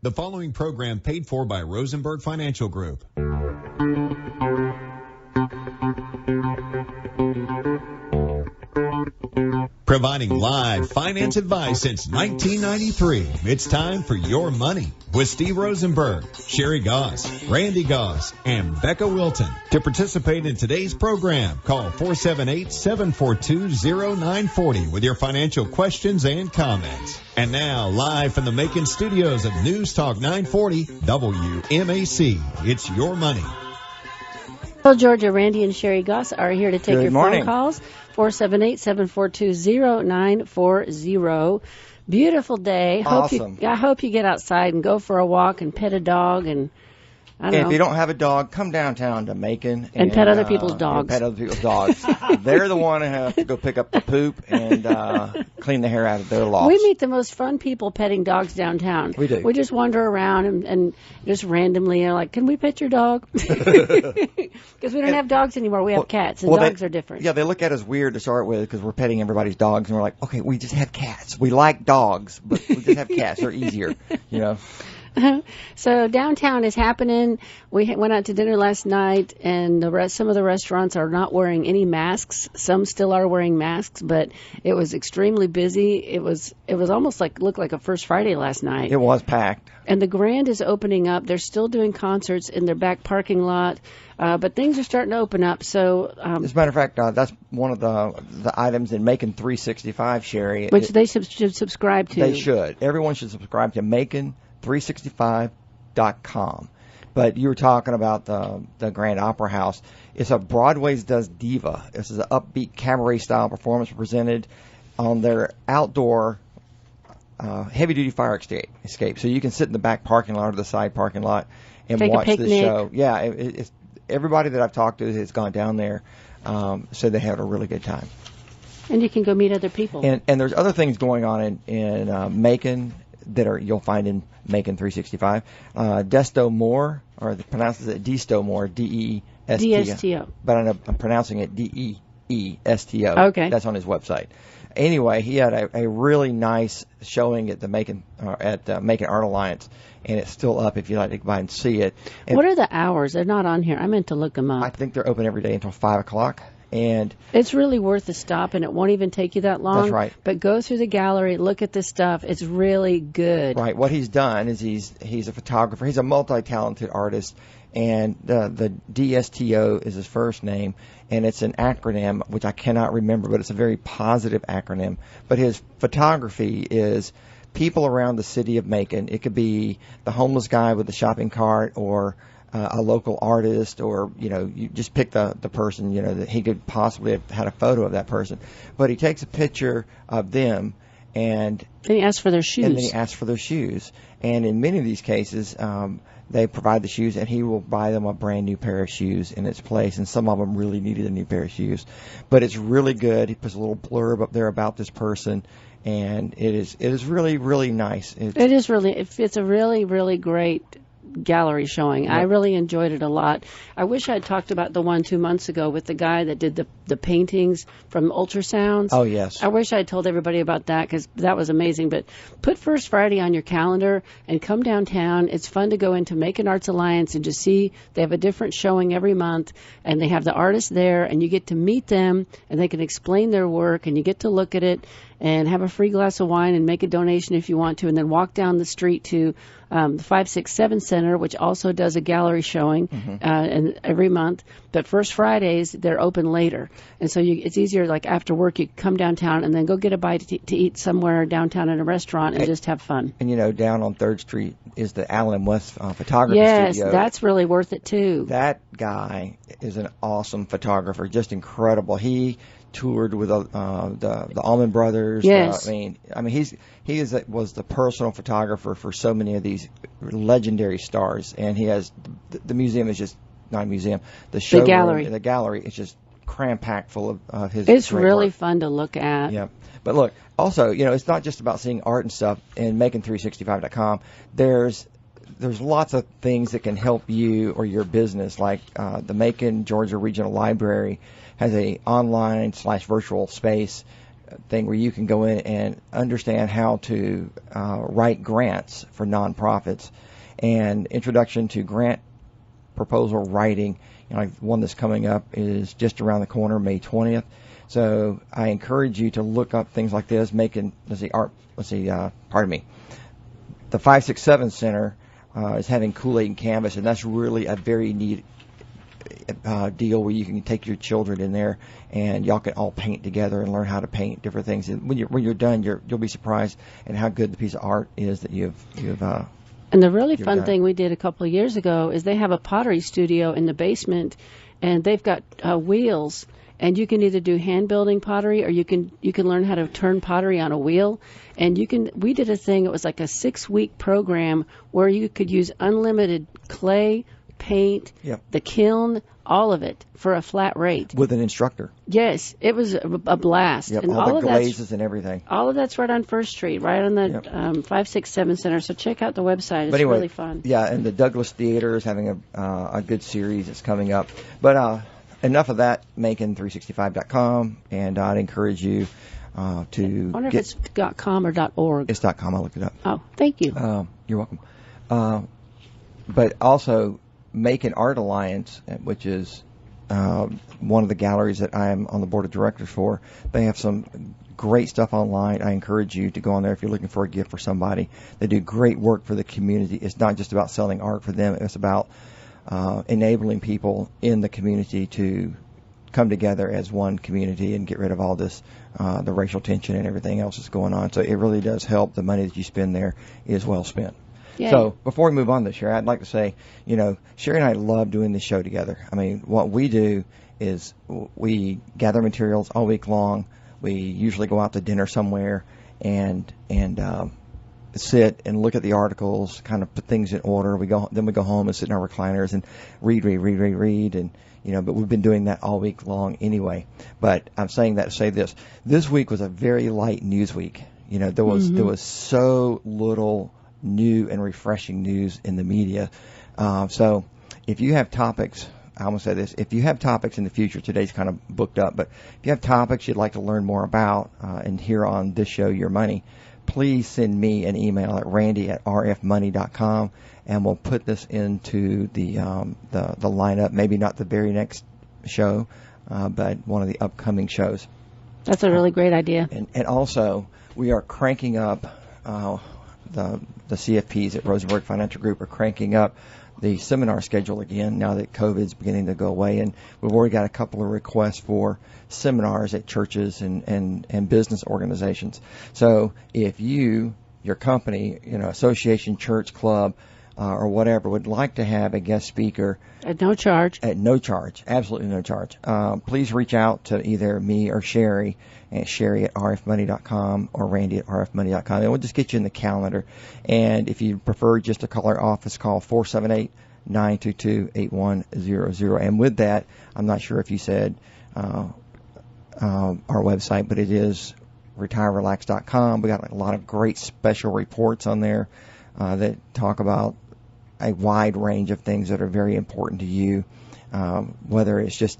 The following program paid for by Rosenberg Financial Group. Providing live finance advice since 1993. It's time for Your Money with Steve Rosenberg, Sherri Goss, Randy Goss, and Becca Wilton. To participate in today's program, call 478-742-0940 with your financial questions and comments. And now, live from the Macon studios of News Talk 940 WMAC, it's Your Money. Well, Georgia, Randy, and Sherri Goss are here to take your phone calls. 478-742-0940. Beautiful day. Awesome. I hope you get outside and go for a walk and pet a dog and I don't know. If you don't have a dog, come downtown to Macon and pet other people's dogs. Pet other people's dogs. They're the one who have to go pick up the poop and clean the hair out of their lofts. We meet the most fun people petting dogs downtown. We do. We just wander around and just randomly are like, can we pet your dog? Because we don't have dogs anymore. We have cats, and dogs are different. Yeah, they look at us weird to start with because we're petting everybody's dogs, and we're like, okay, we just have cats. We like dogs, but we just have cats. They're easier, you know. So downtown is happening. We went out to dinner last night, and some of the restaurants are not wearing any masks. Some still are wearing masks, but it was extremely busy. It was almost looked like a First Friday last night. It was packed. And the Grand is opening up. They're still doing concerts in their back parking lot, but things are starting to open up. So, as a matter of fact, that's one of the items in Macon 365, Sherri. Which they should subscribe to. They should. Everyone should subscribe to Macon365.com. But you were talking about the Grand Opera House. It's a Broadway's Does Diva. This is an upbeat cabaret-style performance presented on their outdoor heavy-duty fire escape. So you can sit in the back parking lot or the side parking lot and take watch the show. Yeah, it's everybody that I've talked to has gone down there, so they had a really good time. And you can go meet other people. And there's other things going on in Macon that you'll find in Macon 365. Desto More, or it pronounces it Desto More, D-E-S-T-O. D-S-T-O. But I'm pronouncing it D-E-E-S-T-O. Okay. That's on his website. Anyway, he had a really nice showing at the Macon Macon Art Alliance, and it's still up if you'd like to go by and see it. And what are the hours? They're not on here. I meant to look them up. I think they're open every day until 5 o'clock. And it's really worth a stop, and it won't even take you that long. That's right. But go through the gallery, look at the stuff. It's really good. Right. What he's done is he's a photographer. He's a multi-talented artist, and the DSTO is his first name, and it's an acronym which I cannot remember, but it's a very positive acronym. But his photography is people around the city of Macon. It could be the homeless guy with the shopping cart, or a local artist, or, you just pick the person, that he could possibly have had a photo of that person. But he takes a picture of them, and then he asks for their shoes. And in many of these cases, they provide the shoes, and he will buy them a brand new pair of shoes in its place. And some of them really needed a new pair of shoes. But it's really good. He puts a little blurb up there about this person, and it is really, really nice. It's a really, really great gallery showing. Yep. I really enjoyed it a lot. I wish I'd talked about the one 2 months ago with the guy that did the paintings from ultrasounds. Oh, yes. I wish I'd told everybody about that, because that was amazing. But put First Friday on your calendar and come downtown. It's fun to go into Macon Arts Alliance and just see. They have a different showing every month, and they have the artists there, and you get to meet them, and they can explain their work, and you get to look at it and have a free glass of wine and make a donation if you want to, and then walk down the street to the 567 Center, which also does a gallery showing and every month. But First Fridays, they're open later. And so it's easier, like after work, you come downtown and then go get a bite to eat somewhere downtown in a restaurant and just have fun. And, down on 3rd Street is the Allen West photography studio. Yes, that's really worth it, too. That guy is an awesome photographer, just incredible. He toured with the Allman Brothers. Yes. He was the personal photographer for so many of these legendary stars, and he has the museum is just not a museum. The gallery is just cram-packed full of his. It's really work. fun to look at. Yeah, but look, also, it's not just about seeing art and stuff. In Macon365.com, there's lots of things that can help you or your business, like the Macon, Georgia Regional Library has a online/virtual space thing where you can go in and understand how to write grants for nonprofits, and introduction to grant proposal writing. Like one that's coming up is just around the corner, May 20th. So I encourage you to look up things like this. The 567 Center is having Kool-Aid and Canvas, and that's really a very neat deal where you can take your children in there and y'all can all paint together and learn how to paint different things. And when you're done, you'll be surprised at how good the piece of art is that you've And the really fun thing we did a couple of years ago is they have a pottery studio in the basement, and they've got wheels, and you can either do hand building pottery or you can learn how to turn pottery on a wheel. And we did a thing, it was like a 6-week program where you could use unlimited clay, paint, the kiln, all of it for a flat rate. With an instructor. Yes, it was a blast. Yep, and all the glazes and everything. All of that's right on First Street, right on the 567 Center. So check out the website. It's really fun. Yeah, and the Douglas Theater is having a good series that's coming up. But enough of that, Macon365.com, and I'd encourage you to I wonder if it's .com or .org. It's .com. I looked it up. Oh, thank you. You're welcome. But also Macon Art Alliance, which is one of the galleries that I am on the board of directors for. They have some great stuff online. I encourage you to go on there if you're looking for a gift for somebody. They do great work for the community. It's not just about selling art for them. It's about enabling people in the community to come together as one community and get rid of all this, the racial tension and everything else that's going on. So it really does help. The money that you spend there is well spent. Yay. So before we move on to Sherri, I'd like to say, Sherri and I love doing this show together. I mean, what we do is we gather materials all week long. We usually go out to dinner somewhere and sit and look at the articles, kind of put things in order. Then we go home and sit in our recliners and read, and but we've been doing that all week long anyway. But I'm saying that to say this: this week was a very light news week. There was so little new and refreshing news in the media. So if you have topics, I'm going to say this, if you have topics in the future, today's kind of booked up, but if you have topics you'd like to learn more about and hear on this show, Your Money, please send me an email at randy@rfmoney.com, and we'll put this into the lineup, maybe not the very next show, but one of the upcoming shows. That's a really great idea. And also, we are cranking up the CFPs at Rosenberg Financial Group are cranking up the seminar schedule again now that COVID's beginning to go away, and we've already got a couple of requests for seminars at churches and business organizations. So if your company, association, church, club, or whatever would like to have a guest speaker at no charge, absolutely no charge, please reach out to either me or Sherri at Sherri@rfmoney.com or Randy@rfmoney.com, and we'll just get you in the calendar. And if you prefer just to call our office, call 478-922-8100. And with that, I'm not sure if you said our website, but it is retirerelax.com. We got a lot of great special reports on there that talk about a wide range of things that are very important to you, whether it's just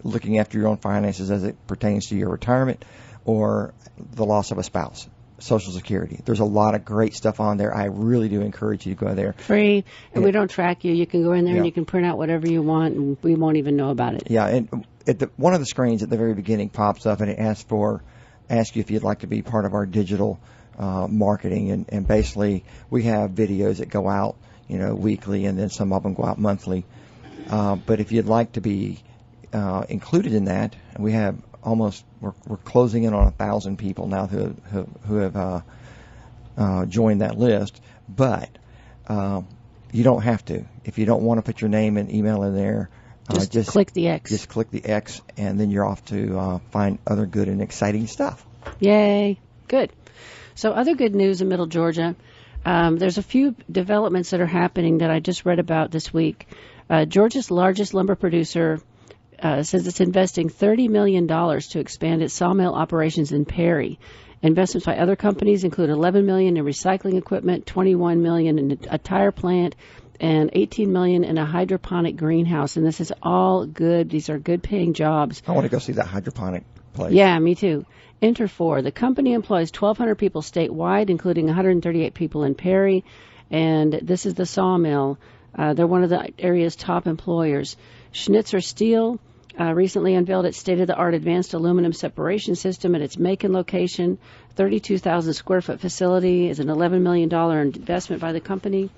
looking after your own finances as it pertains to your retirement or the loss of a spouse, Social Security. There's a lot of great stuff on there. I really do encourage you to go there. Free, and we don't track you. You can go in there and you can print out whatever you want, and we won't even know about it. Yeah, and one of the screens at the very beginning pops up, and it asks you if you'd like to be part of our digital marketing, and basically we have videos that go out weekly, and then some of them go out monthly. But if you'd like to be included in that, we have we're closing in on 1,000 people now who have joined that list. But you don't have to. If you don't want to put your name and email in there, just click the X. Just click the X, and then you're off to find other good and exciting stuff. Yay! Good. So other good news in Middle Georgia. There's a few developments that are happening that I just read about this week. Georgia's largest lumber producer says it's investing $30 million to expand its sawmill operations in Perry. Investments by other companies include $11 million in recycling equipment, $21 million in a tire plant, and $18 million in a hydroponic greenhouse. And this is all good. These are good-paying jobs. I want to go see that hydroponic place. Yeah, me too. Interfor. The company employs 1,200 people statewide, including 138 people in Perry. And this is the sawmill. They're one of the area's top employers. Schnitzer Steel recently unveiled its state-of-the-art advanced aluminum separation system at its Macon location. 32,000 square foot facility is an $11 million investment by the company.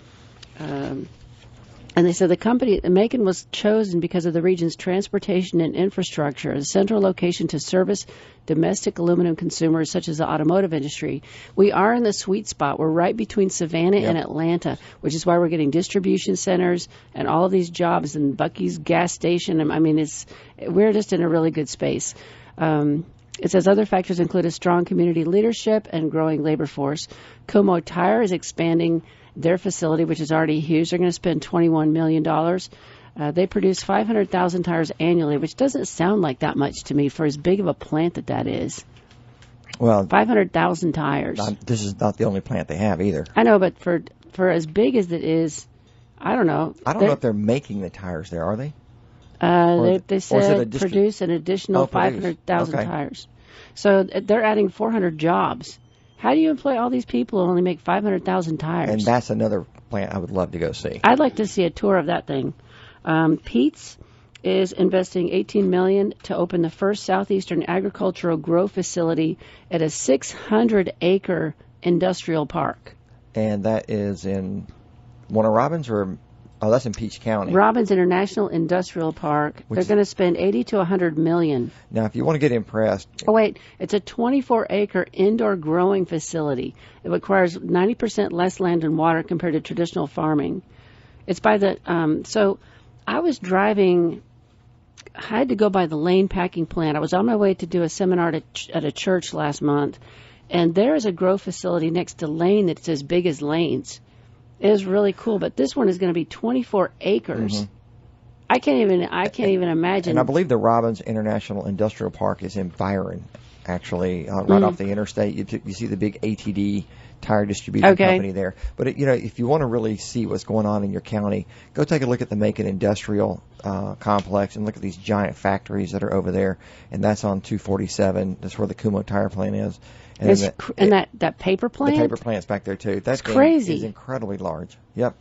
And they said the company, Macon, was chosen because of the region's transportation and infrastructure, a central location to service domestic aluminum consumers such as the automotive industry. We are in the sweet spot. We're right between Savannah and Atlanta, which is why we're getting distribution centers and all of these jobs and Buc-ee's gas station. I mean, we're just in a really good space. It says other factors include a strong community leadership and growing labor force. Como Tire is expanding their facility, which is already huge. They're going to spend $21 million. They produce 500,000 tires annually, which doesn't sound like that much to me for as big of a plant that is. Well, 500,000 tires. This is not the only plant they have either. I know, but for as big as it is, I don't know. I don't know if they're making the tires there, are they? They said produce an additional 500,000 tires. So they're adding 400 jobs. How do you employ all these people and only make 500,000 tires? And that's another plant I would love to go see. I'd like to see a tour of that thing. Pete's is investing $18 million to open the first southeastern agricultural grow facility at a 600-acre industrial park. And that is in Warner Robins or... Oh, that's in Peach County. Robbins International Industrial Park. They're going to spend $80 to $100 million. Now, if you want to get impressed... Oh, wait. It's a 24-acre indoor growing facility. It requires 90% less land and water compared to traditional farming. It's by the... So I was driving... I had to go by the Lane packing plant. I was on my way to do a seminar at a church last month, and there is a grow facility next to Lane that's as big as Lane's. It is really cool, but this one is going to be 24 acres. Mm-hmm. I can't even imagine. And I believe the Robbins International Industrial Park is in Byron, actually, right off the interstate. You see the big ATD tire distribution company there. But if you want to really see what's going on in your county, go take a look at the Macon Industrial Complex and look at these giant factories that are over there. And that's on 247. That's where the Como Tire plant is. And that paper plant? The paper plant's back there, too. That's crazy. It's incredibly large. Yep.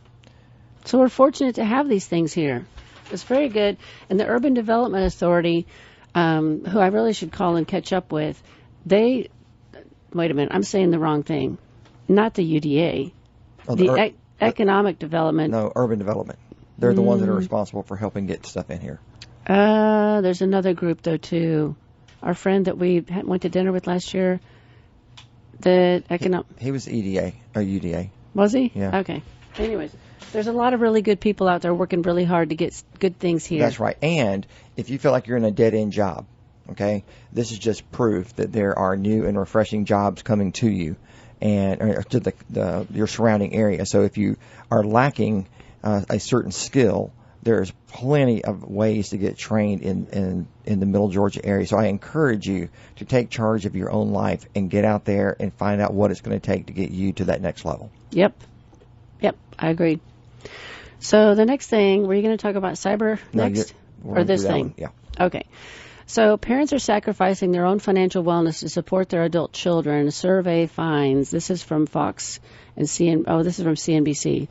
So we're fortunate to have these things here. It's very good. And the Urban Development Authority, who I really should call and catch up with, wait a minute, I'm saying the wrong thing. Not the UDA. Oh, Economic Development. No, Urban Development. They're the ones that are responsible for helping get stuff in here. There's another group, though, too. Our friend that we went to dinner with last year, he was EDA or UDA. Was he? Yeah. Okay. Anyways, there's a lot of really good people out there working really hard to get good things here. That's right. And if you feel like you're in a dead-end job, okay, this is just proof that there are new and refreshing jobs coming to you and to your surrounding area. So if you are lacking a certain skill, there's plenty of ways to get trained in the Middle Georgia area. So I encourage you to take charge of your own life and get out there and find out what it's going to take to get you to that next level. Yep, I agree. So the next thing, were you going to talk about cyber next? Or this thing? One. Yeah. Okay. So parents are sacrificing their own financial wellness to support their adult children. A survey finds, this is from Fox and this is from CNBC.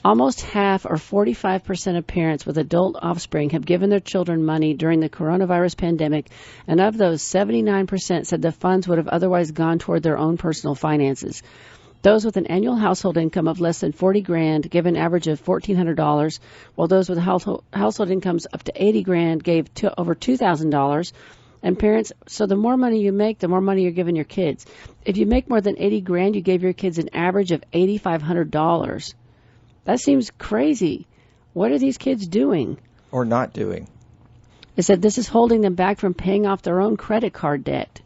Almost half, or 45% of parents with adult offspring have given their children money during the coronavirus pandemic, and of those, 79% said the funds would have otherwise gone toward their own personal finances. Those with an annual household income of less than $40,000 give an average of $1,400, while those with household incomes up to $80,000 gave over $2,000. And parents, so the more money you make, the more money you're giving your kids. If you make more than $80,000, you gave your kids an average of $8,500. That seems crazy. What are these kids doing? Or not doing? It said this is holding them back from paying off their own credit card debt.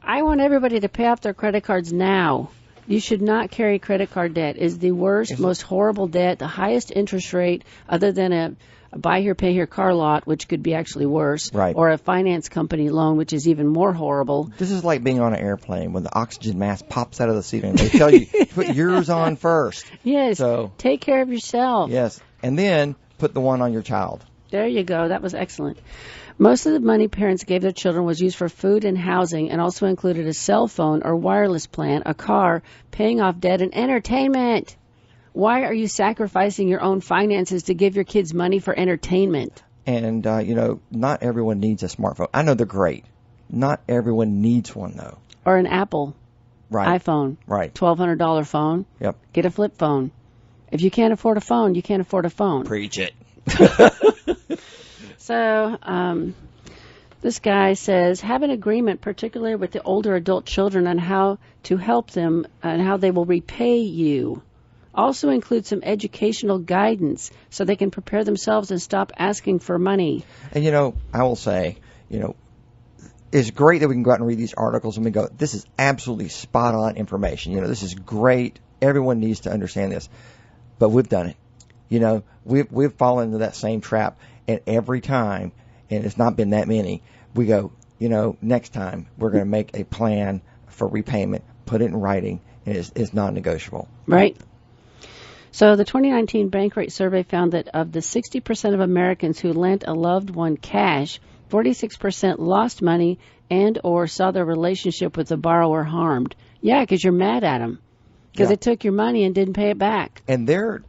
I want everybody to pay off their credit cards now. You should not carry credit card debt. It's the worst, most horrible debt, the highest interest rate other than a buy here, pay here car lot, which could be actually worse, right, or a finance company loan, which is even more horrible. This is like being on an airplane when the oxygen mask pops out of the ceiling. They tell you, put yours on first. Yes, so, take care of yourself. Yes, and then put the one on your child. There you go. That was excellent. Most of the money parents gave their children was used for food and housing and also included a cell phone or wireless plan, a car, paying off debt, and entertainment. Why are you sacrificing your own finances to give your kids money for entertainment? And, not everyone needs a smartphone. I know they're great. Not everyone needs one, though. Or an Apple iPhone. Right. $1,200 phone. Yep. Get a flip phone. If you can't afford a phone, you can't afford a phone. Preach it. So, this guy says, have an agreement, particularly with the older adult children, on how to help them and how they will repay you. Also include some educational guidance so they can prepare themselves and stop asking for money. And, I will say, it's great that we can go out and read these articles and we go, this is absolutely spot on information. This is great. Everyone needs to understand this. But we've done it. We've fallen into that same trap. And every time, and it's not been that many, we go, next time we're going to make a plan for repayment, put it in writing, and it's non-negotiable. Right. So the 2019 bank rate survey found that of the 60% of Americans who lent a loved one cash, 46% lost money and or saw their relationship with the borrower harmed. Yeah, because you're mad at them. Because they took your money and didn't pay it back. And they're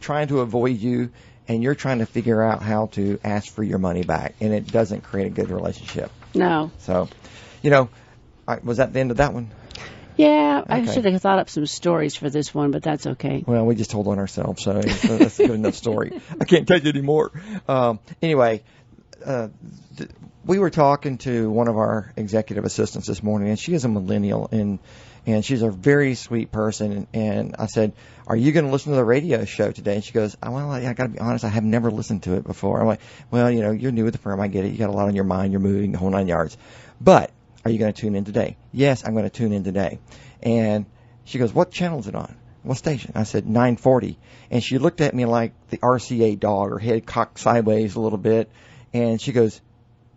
trying to avoid you, and you're trying to figure out how to ask for your money back, and it doesn't create a good relationship. No. So, was that the end of that one? Yeah, I Okay. should have thought up some stories for this one, but that's okay. Well, we just told on ourselves, so that's a good enough story. I can't take it anymore. Anyway, we were talking to one of our executive assistants this morning, and she is a millennial, and she's a very sweet person. And I said, are you going to listen to the radio show today? And she goes, well, I got to be honest, I have never listened to it before. I'm like, well, you're new with the firm. I get it. You got a lot on your mind. You're moving the whole 9 yards. But are you going to tune in today? Yes, I'm going to tune in today. And she goes, what channel is it on? What station? I said, 940. And she looked at me like the RCA dog, her head cocked sideways a little bit. And she goes,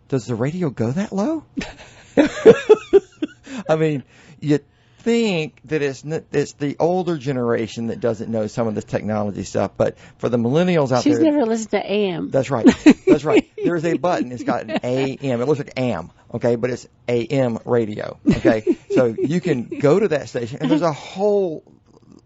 does the radio go that low? I mean, you think that it's the older generation that doesn't know some of this technology stuff, but for the millennials out there, She's never listened to AM. That's right. That's right. There's a button. It's got an AM. It looks like AM, okay, but it's AM radio, okay. So you can go to that station, and there's a whole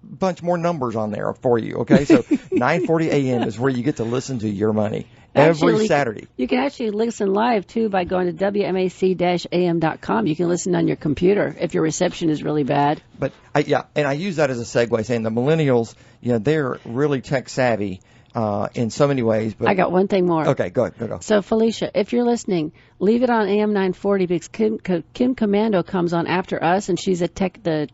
bunch more numbers on there for you, okay. So 9:40 AM is where you get to listen to your money. Every Saturday. You can actually listen live, too, by going to WMAC-AM.com. You can listen on your computer if your reception is really bad. But, and I use that as a segue, saying the millennials, they're really tech savvy in so many ways. But I got one thing more. Okay, go ahead. Go. So, Felicia, if you're listening, leave it on AM 940 because Kim Commando comes on after us, and she's the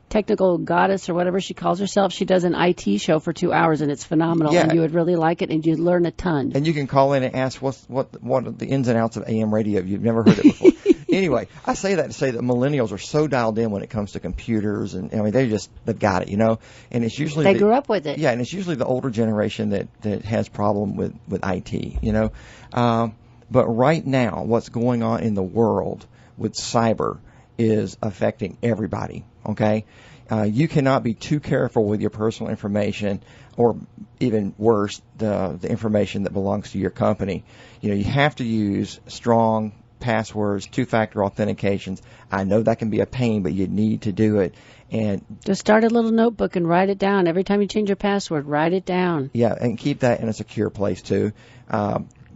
technical goddess or whatever she calls herself. She does an IT show for 2 hours, and it's phenomenal. Yeah. And you would really like it, and you'd learn a ton. And you can call in and ask what are the ins and outs of AM radio if you've never heard it before. Anyway, I say that to say that millennials are so dialed in when it comes to computers, and I mean they've got it, And it's usually they grew up with it. Yeah, and it's usually the older generation that has problem with IT, But right now, what's going on in the world with cyber is affecting everybody. Okay, you cannot be too careful with your personal information, or even worse, the information that belongs to your company. You have to use strong passwords, two-factor authentications. I know that can be a pain, but you need to do it. And just start a little notebook and write it down. Every time you change your password, write it down. Yeah, and keep that in a secure place too,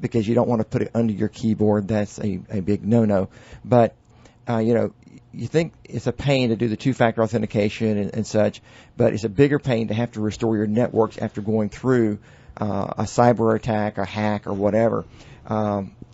because you don't want to put it under your keyboard. That's a big no-no. But you think it's a pain to do the two-factor authentication and such, but it's a bigger pain to have to restore your networks after going through a cyber attack, a hack, or whatever.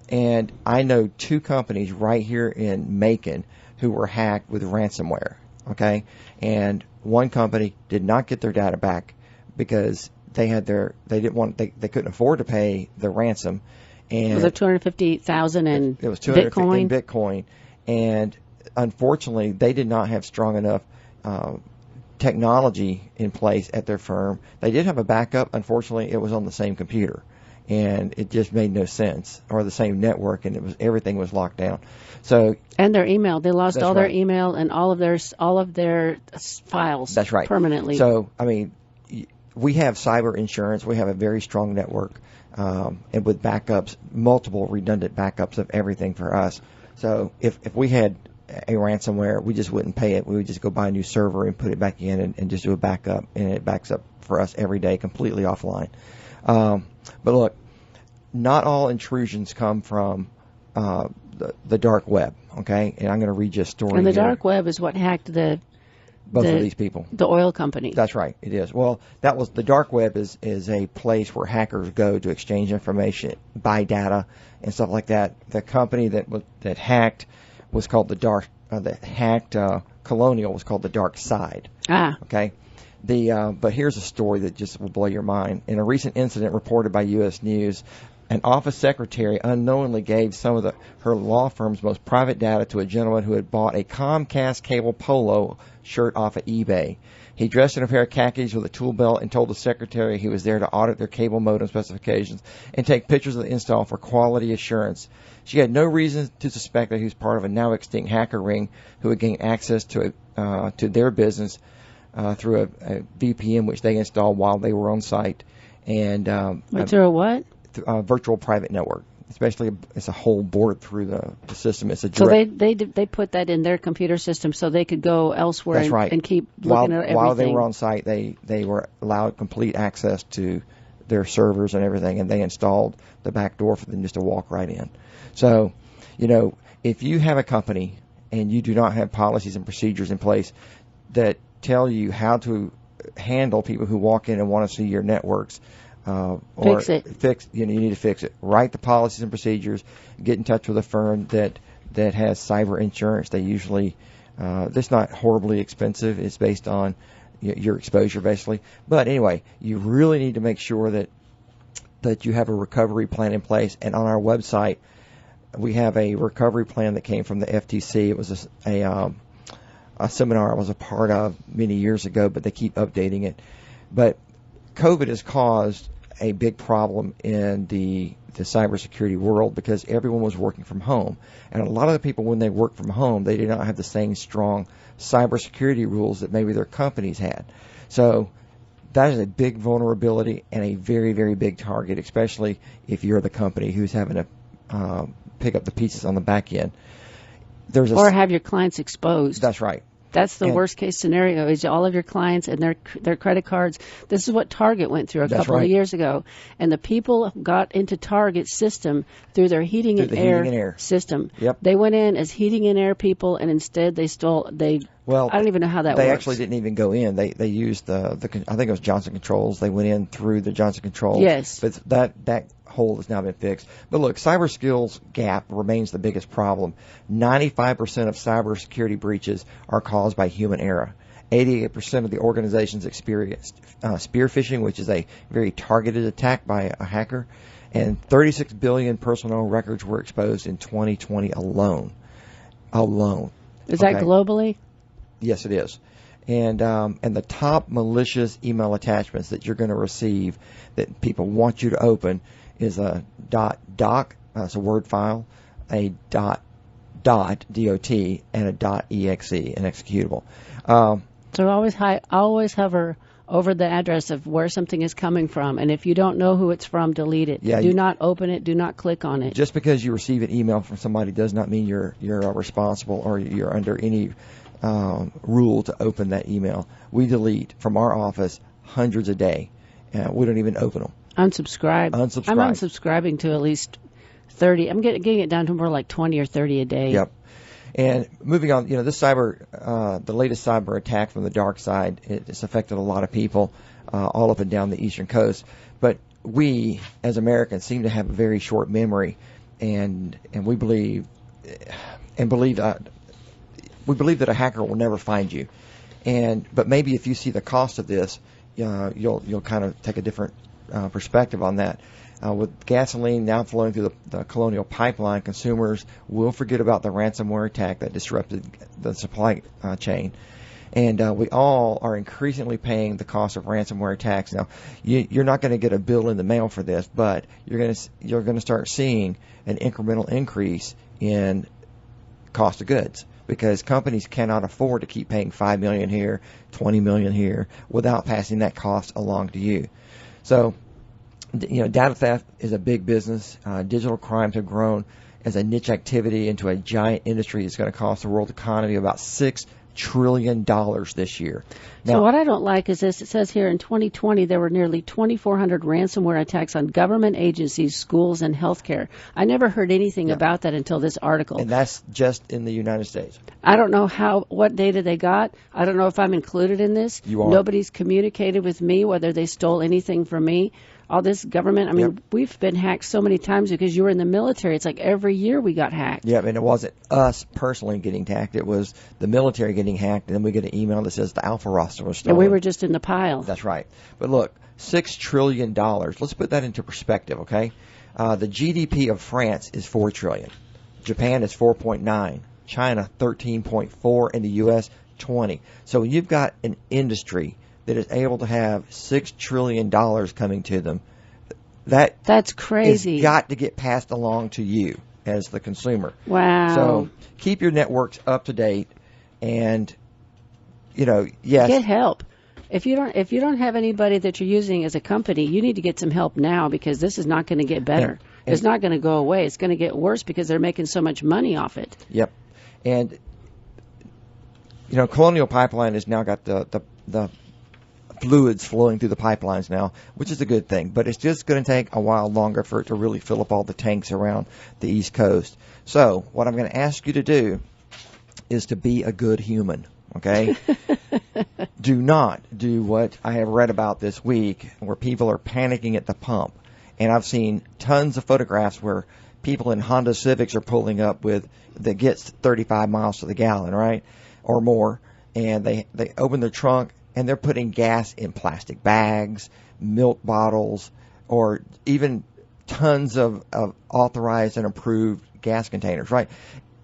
And I know 2 companies right here in Macon who were hacked with ransomware. Okay, and one company did not get their data back because they couldn't afford to pay the ransom. And was it $250,000 in it was $250,000 Bitcoin? in Bitcoin, and unfortunately, they did not have strong enough technology in place at their firm. They did have a backup. Unfortunately, it was on the same computer, and it just made no sense, or the same network, and everything was locked down. So and their email, they lost all right. their email and all of their files. That's right. Permanently. So I mean, we have cyber insurance. We have a very strong network, and with backups, multiple redundant backups of everything for us. So if we had a ransomware, we just wouldn't pay it. We would just go buy a new server and put it back in and just do a backup, and it backs up for us every day completely offline. But look, not all intrusions come from the dark web, okay? And I'm going to read you a story. And the here. dark web is what hacked Both of these people. The oil company. That's right, it is. Well, the dark web is a place where hackers go to exchange information, buy data, and stuff like that. The company that hacked was called Colonial was called the Dark Side. Okay. But here's a story that just will blow your mind. In a recent incident reported by U.S. News, an office secretary unknowingly gave some of her law firm's most private data to a gentleman who had bought a Comcast cable polo shirt off of eBay. He dressed in a pair of khakis with a tool belt and told the secretary he was there to audit their cable modem specifications and take pictures of the install for quality assurance. She had no reason to suspect that he was part of a now extinct hacker ring who had gained access to their business through a VPN which they installed while they were on site. And through a what? Virtual private network. Especially, it's a whole board through the system. It's a direct. So they put that in their computer system so they could go elsewhere. That's right. And keep looking at everything. While they were on site, they were allowed complete access to their servers and everything, and they installed the back door for them just to walk right in. So, if you have a company and you do not have policies and procedures in place that tell you how to handle people who walk in and want to see your networks, fix it. You need to fix it. Write the policies and procedures. Get in touch with a firm that has cyber insurance. They usually, it's not horribly expensive. It's based on your exposure, basically. But anyway, you really need to make sure that you have a recovery plan in place. And on our website, we have a recovery plan that came from the FTC. It was a seminar I was a part of many years ago, but they keep updating it. But COVID has caused a big problem in the cybersecurity world because everyone was working from home. And a lot of the people, when they work from home, they did not have the same strong cybersecurity rules that maybe their companies had. So that is a big vulnerability and a very, very big target, especially if you're the company who's having to pick up the pieces on the back end. Or have your clients exposed. That's right. That's the worst case scenario, is all of your clients and their credit cards. This is what Target went through a couple of years ago. And the people got into Target's system through their heating and air system. Yep. They went in as heating and air people, and instead I don't even know how that works. They actually didn't even go in. They used I think it was Johnson Controls. They went in through the Johnson Controls. Yes. But that hole has now been fixed. But look, cyber skills gap remains the biggest problem. 95% of cybersecurity breaches are caused by human error. 88% of the organizations experienced spear phishing, which is a very targeted attack by a hacker, and 36 billion personal records were exposed in 2020 alone. Is that globally? Yes, it is. And the top malicious email attachments that you're going to receive that people want you to open is a .doc, that's a Word file, a .dot, D-O-T, and a .exe, an executable. So always hover over the address of where something is coming from, and if you don't know who it's from, delete it. Yeah, do not open it. Do not click on it. Just because you receive an email from somebody does not mean you're responsible or you're under any rule to open that email. We delete from our office hundreds a day. We don't even open them. Unsubscribe. I'm unsubscribing to at least 30. I'm getting it down to more like 20 or 30 a day. Yep. And moving on, this the latest cyber attack from the dark side, it's affected a lot of people all up and down the eastern coast. But we, as Americans, seem to have a very short memory, and we believe that a hacker will never find you. But maybe if you see the cost of this, you'll kind of take a different perspective on that. With gasoline now flowing through the Colonial pipeline, consumers will forget about the ransomware attack that disrupted the supply chain. And we all are increasingly paying the cost of ransomware attacks. Now, you're not going to get a bill in the mail for this, but you're going to start seeing an incremental increase in cost of goods because companies cannot afford to keep paying $5 million here, $20 million here without passing that cost along to you. So, data theft is a big business. Digital crimes have grown as a niche activity into a giant industry. It's going to cost the world economy about $6 trillion this year. Now, so what I don't like is this. It says here in 2020 there were nearly 2,400 ransomware attacks on government agencies, schools, and healthcare. I never heard anything about that until this article. And that's just in the United States. I don't know what data they got. I don't know if I'm included in this. You are. Nobody's communicated with me whether they stole anything from me. All this government, I mean, we've been hacked so many times because you were in the military. It's like every year we got hacked. Yeah, and it wasn't us personally getting hacked. It was the military getting hacked, and then we get an email that says the Alpha roster was stolen. And we were just in the pile. That's right. But look, $6 trillion. Let's put that into perspective, okay? The GDP of France is $4 trillion. Japan is 4.9. China, 13.4. And the U.S., 20. So when you've got an industry that is able to have $6 trillion coming to them, that's crazy. It's got to get passed along to you as the consumer. Wow. So keep your networks up to date, and yes, get help. If you don't have anybody that you're using as a company, you need to get some help now, because this is not going to get better. It's not going to go away. It's going to get worse because they're making so much money off it. Yep. And Colonial Pipeline has now got the fluids flowing through the pipelines now, which is a good thing. But it's just going to take a while longer for it to really fill up all the tanks around the East Coast. So what I'm going to ask you to do is to be a good human, okay? Do not do what I have read about this week, where people are panicking at the pump. And I've seen tons of photographs where people in Honda Civics are pulling up that gets 35 miles to the gallon, right? Or more. And they open their trunk, and they're putting gas in plastic bags, milk bottles, or even tons of authorized and approved gas containers, right?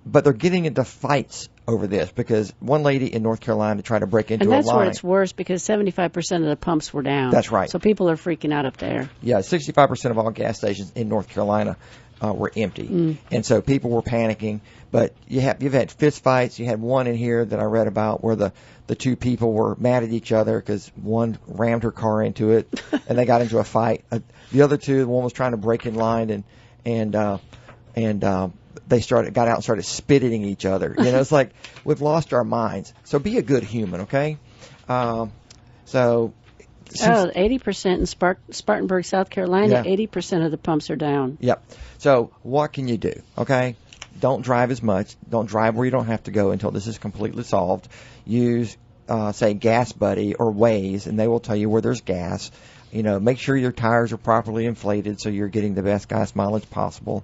But they're getting into fights over this because one lady in North Carolina tried to break into a line. And that's where it's worse, because 75% of the pumps were down. That's right. So people are freaking out up there. Yeah, 65% of all gas stations in North Carolina were empty. And so people were panicking. But you've had fist fights. You had one in here that I read about where the two people were mad at each other because one rammed her car into it, and they got into a fight. The other two, one was trying to break in line, and they got out and started spitting at each other. It's like we've lost our minds. So be a good human, okay? 80% in Spartanburg, South Carolina, 80% of the pumps are down. Yep. So what can you do, okay? Don't drive as much. Don't drive where you don't have to go until this is completely solved. Use, say, Gas Buddy or Waze, and they will tell you where there's gas. Make sure your tires are properly inflated so you're getting the best gas mileage possible.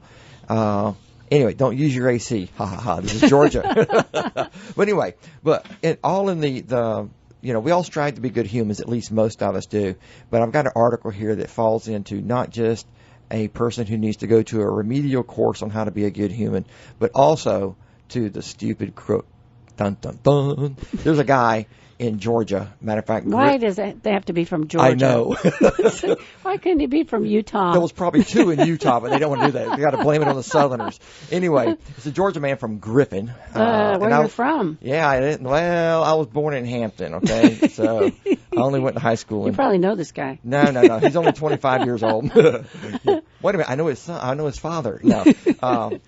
Anyway, don't use your AC. Ha ha ha. This is Georgia. But anyway, we all strive to be good humans. At least most of us do. But I've got an article here that falls into not just a person who needs to go to a remedial course on how to be a good human, but also to the stupid crook. Dun, dun, dun. There's a guy in Georgia. Matter of fact, why does they have to be from Georgia? I know. Why couldn't he be from Utah? There was probably two in Utah, but they don't want to do that. They got to blame it on the Southerners. Anyway, it's a Georgia man from Griffin. Where are you from? Yeah, I was born in Hampton. Okay, so I only went to high school. You probably know this guy. No. He's only 25 years old. Wait a minute, I know his son. I know his father. No.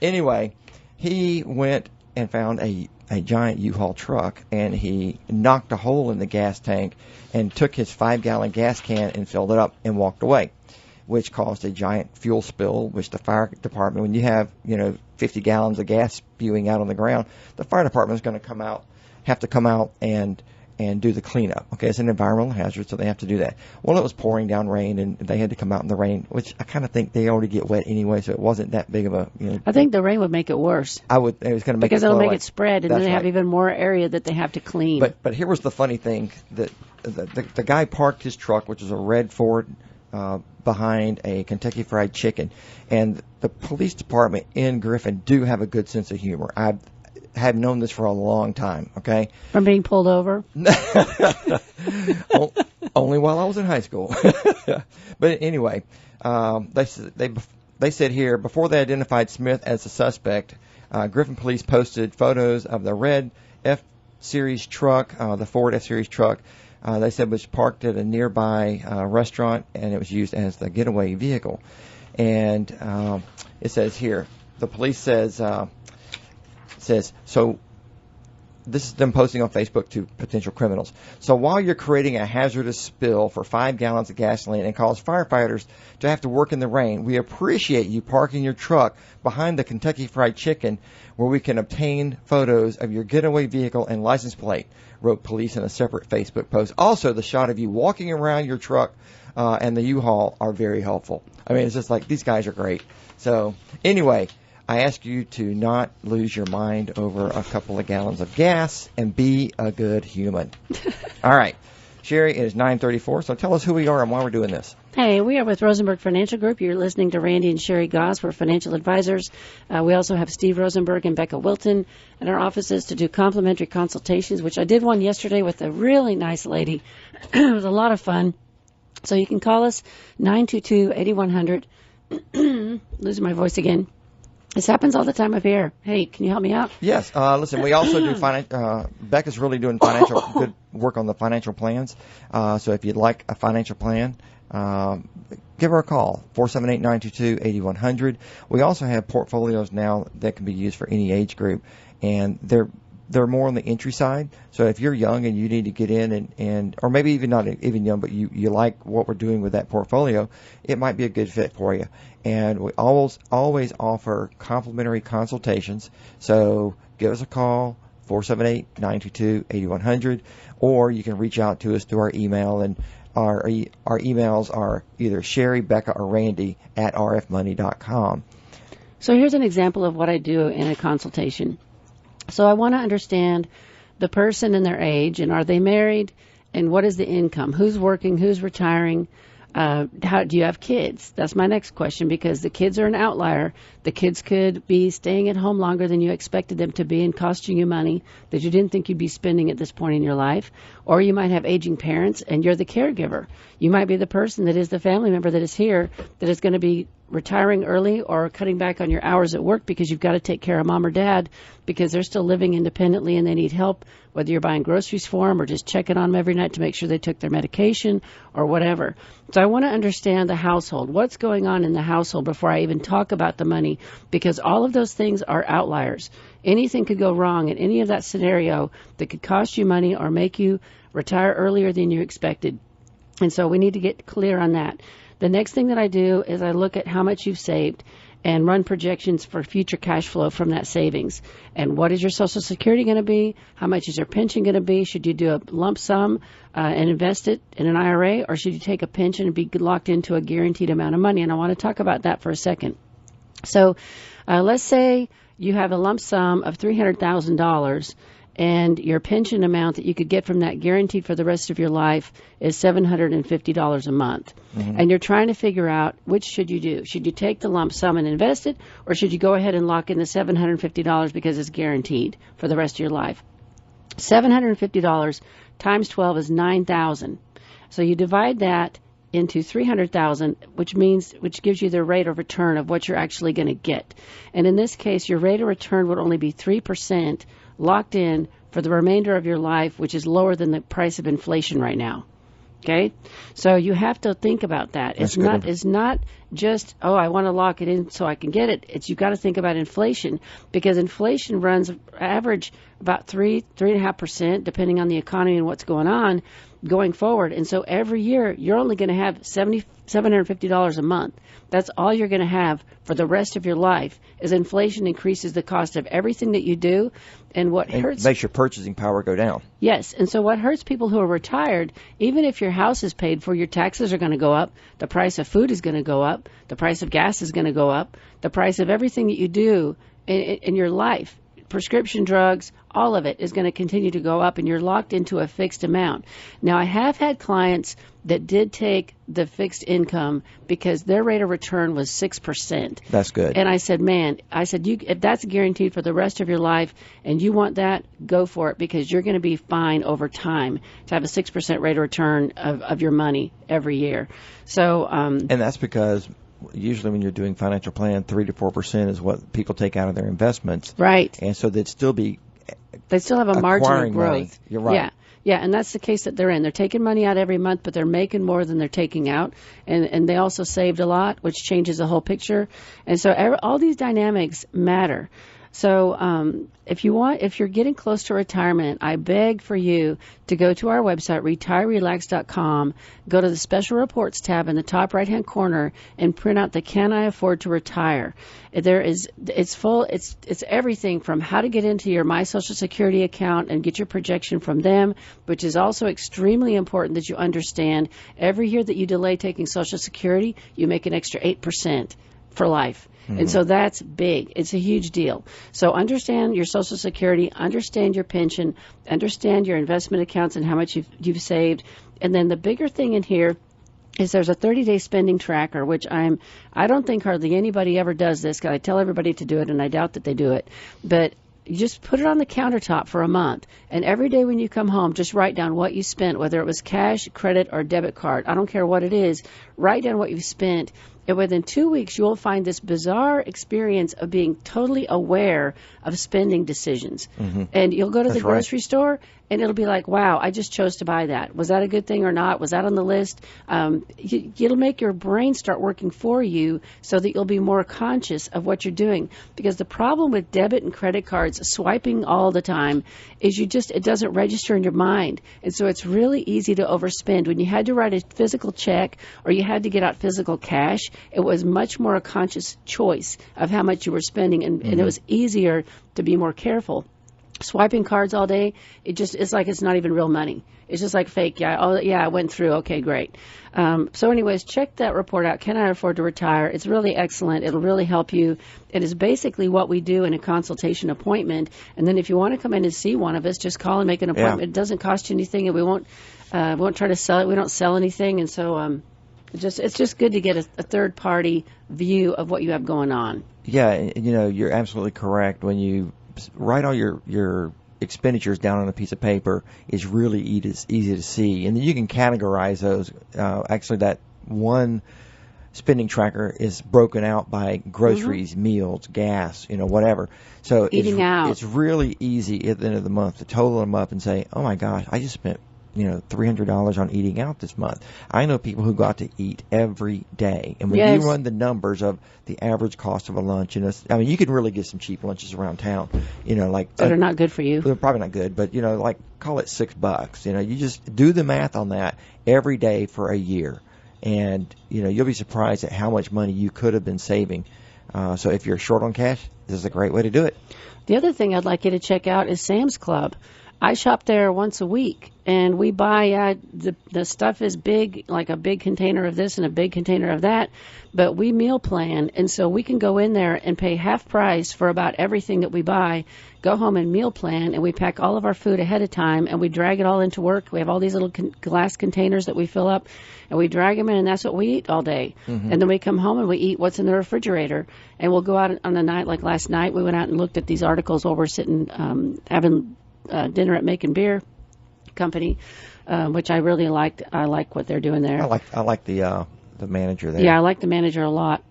Anyway, he went and found a giant U-Haul truck, and he knocked a hole in the gas tank and took his 5-gallon gas can and filled it up and walked away, which caused a giant fuel spill, which the fire department, when you have 50 gallons of gas spewing out on the ground, the fire department is going to have to come out and do the cleanup. Okay, it's an environmental hazard, so they have to do that. Well, it was pouring down rain, and they had to come out in the rain, which I kind of think they already get wet anyway, so it wasn't that big of a. I think the rain would make it worse. It was going to make because it it'll make it spread, and then they have even more area that they have to clean. But here was the funny thing, that the guy parked his truck, which was a red Ford, behind a Kentucky Fried Chicken, and the police department in Griffin do have a good sense of humor. I have known this for a long time, okay? From being pulled over? Only while I was in high school. But anyway, they said here, before they identified Smith as a suspect, Griffin Police posted photos of the red F-Series truck, the Ford F-Series truck. They said was parked at a nearby restaurant, and it was used as the getaway vehicle. And it says here, the police says so. This is them posting on Facebook to potential criminals. So while you're creating a hazardous spill for 5 gallons of gasoline and cause firefighters to have to work in the rain, we appreciate you parking your truck behind the Kentucky Fried Chicken where we can obtain photos of your getaway vehicle and license plate, wrote police in a separate Facebook post. Also, the shot of you walking around your truck and the U-Haul are very helpful. I mean, it's just like, these guys are great. So anyway, I ask you to not lose your mind over a couple of gallons of gas and be a good human. All right. Sherri, it is 9:34, so tell us who we are and why we're doing this. Hey, we are with Rosenberg Financial Group. You're listening to Randy and Sherri Goss. We're financial advisors. We also have Steve Rosenberg and Becca Wilton in our offices to do complimentary consultations, which I did one yesterday with a really nice lady. It was a lot of fun. So you can call us 922-8100. Losing my voice again. This happens all the time up here. Hey, can you help me out? Yes. Listen, we also do Becca's really doing good work on the financial plans. So if you'd like a financial plan, give her a call, 478-922-8100. We also have portfolios now that can be used for any age group, and they're more on the entry side. So if you're young and you need to get in and or maybe even not even young, but you like what we're doing with that portfolio, it might be a good fit for you. And we always offer complimentary consultations. So give us a call, 478-922-8100, or you can reach out to us through our email, and our emails are either Sherri, Becca, or Randy at rfmoney.com. So here's an example of what I do in a consultation. So I want to understand the person and their age, and are they married, and what is the income? Who's working? Who's retiring? How do you have kids? That's my next question, because the kids are an outlier. The kids could be staying at home longer than you expected them to be and costing you money that you didn't think you'd be spending at this point in your life. Or you might have aging parents and you're the caregiver. You might be the person that is the family member that is here that is going to be retiring early or cutting back on your hours at work because you've got to take care of mom or dad because they're still living independently and they need help, whether you're buying groceries for them or just checking on them every night to make sure they took their medication or whatever. So I want to understand the household. What's going on in the household before I even talk about the money, because all of those things are outliers. Anything could go wrong in any of that scenario that could cost you money or make you retire earlier than you expected. And so we need to get clear on that. The next thing that I do is I look at how much you've saved and run projections for future cash flow from that savings. And what is your Social Security going to be? How much is your pension going to be? Should you do a lump sum and invest it in an IRA, or should you take a pension and be locked into a guaranteed amount of money? And I want to talk about that for a second. So let's say you have a lump sum of $300,000 and your pension amount that you could get from that guaranteed for the rest of your life is $750 a month. Mm-hmm. And you're trying to figure out which should you do. Should you take the lump sum and invest it, or should you go ahead and lock in the $750 because it's guaranteed for the rest of your life? $750 times 12 is $9,000. So you divide that into $300,000, which gives you the rate of return of what you're actually going to get. And in this case, your rate of return would only be 3% locked in for the remainder of your life, which is lower than the price of inflation right now. Okay? So you have to think about that. It's not just, I want to lock it in so I can get it. You've got to think about inflation, because inflation runs average about 3.5%, depending on the economy and what's going on going forward. And so every year you're only going to have $750 a month. That's all you're going to have for the rest of your life, as inflation increases the cost of everything that you do. And what hurts makes your purchasing power go down. Yes. And so what hurts people who are retired, even if your house is paid for, your taxes are going to go up, the price of food is going to go up, the price of gas is going to go up, the price of everything that you do in your life, prescription drugs, all of it is going to continue to go up, and you're locked into a fixed amount. Now, I have had clients that did take the fixed income because their rate of return was 6%. That's good. And I said, if that's guaranteed for the rest of your life and you want that, go for it, because you're going to be fine over time to have a 6% rate of return of your money every year. So, and that's because usually when you're doing financial plan, 3 to 4% is what people take out of their investments. Right. And so they'd still have a margin of growth. Money. You're right. Yeah. Yeah, and that's the case that they're in. They're taking money out every month, but they're making more than they're taking out. And they also saved a lot, which changes the whole picture. And so all these dynamics matter. So if you're getting close to retirement, I beg for you to go to our website, retirerelax.com, go to the special reports tab in the top right-hand corner, and print out the Can I Afford to Retire? It's everything from how to get into your My Social Security account and get your projection from them, which is also extremely important that you understand. Every year that you delay taking Social Security, you make an extra 8% for life. Mm-hmm. And so that's big. It's a huge deal. So understand your Social Security, understand your pension, understand your investment accounts and how much you've saved. And then the bigger thing in here is there's a 30-day spending tracker, which I don't think hardly anybody ever does this, because I tell everybody to do it, and I doubt that they do it. But you just put it on the countertop for a month, and every day when you come home, just write down what you spent, whether it was cash, credit, or debit card. I don't care what it is. Write down what you've spent. And within 2 weeks, you'll find this bizarre experience of being totally aware of spending decisions. Mm-hmm. And you'll go to the grocery store, and it'll be like, wow, I just chose to buy that. Was that a good thing or not? Was that on the list? It'll make your brain start working for you so that you'll be more conscious of what you're doing. Because the problem with debit and credit cards, swiping all the time, is it doesn't register in your mind. And so it's really easy to overspend. When you had to write a physical check or you had to get out physical cash, it was much more a conscious choice of how much you were spending, and it was easier to be more careful. Swiping cards all day, it's like it's not even real money. It's just like fake. I went through. Okay, great. So anyways, check that report out. Can I Afford to Retire? It's really excellent. It'll really help you. It is basically what we do in a consultation appointment. And then if you want to come in and see one of us, just call and make an appointment. Yeah. It doesn't cost you anything, and we won't try to sell it. We don't sell anything, and so it's just good to get a third party view of what you have going on. Yeah, you're absolutely correct. When you write all your expenditures down on a piece of paper, is really easy to see, and then you can categorize those. Actually, that one spending tracker is broken out by groceries, meals, gas, whatever. So eating out. It's really easy at the end of the month to total them up and say, oh my gosh, I just spent $300 on eating out this month. I know people who go out to eat every day. And when you run the numbers of the average cost of a lunch, you can really get some cheap lunches around town, that are not good for you. They're probably not good, but, call it $6. You just do the math on that every day for a year. And, you'll be surprised at how much money you could have been saving. So if you're short on cash, this is a great way to do it. The other thing I'd like you to check out is Sam's Club. I shop there once a week, and we buy the stuff is big, like a big container of this and a big container of that, but we meal plan, and so we can go in there and pay half price for about everything that we buy, go home and meal plan, and we pack all of our food ahead of time, and we drag it all into work. We have all these little glass containers that we fill up, and we drag them in, and that's what we eat all day. Mm-hmm. And then we come home and we eat what's in the refrigerator, and we'll go out on a night like last night. We went out and looked at these articles while we're sitting having dinner at Macon Beer Company, which I really liked. I like what they're doing there. I like the manager there. Yeah, I like the manager a lot.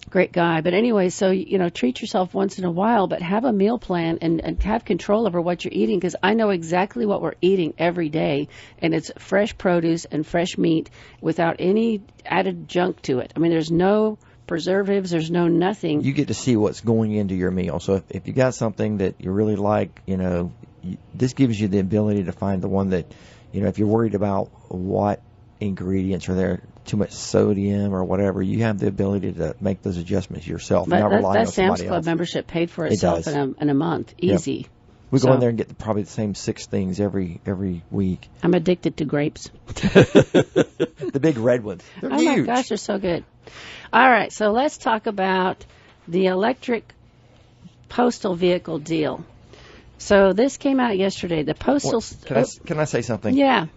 Great guy. But anyway, so treat yourself once in a while, but have a meal plan and have control over what you're eating, because I know exactly what we're eating every day, and it's fresh produce and fresh meat without any added junk to it. I mean, there's no preservatives, there's no nothing. You get to see what's going into your meal. So if you got something that you really like, this gives you the ability to find the one that, if you're worried about what ingredients are there, too much sodium or whatever, you have the ability to make those adjustments yourself. But not rely on that Sam's somebody Club else. Membership paid for itself in a month. Easy. Yep. We go in there and get probably the same 6 things every week. I'm addicted to grapes. The big red ones. They're huge. My gosh, they're so good. All right, so let's talk about the electric postal vehicle deal. So this came out yesterday. The postal... Can I say something? Yeah.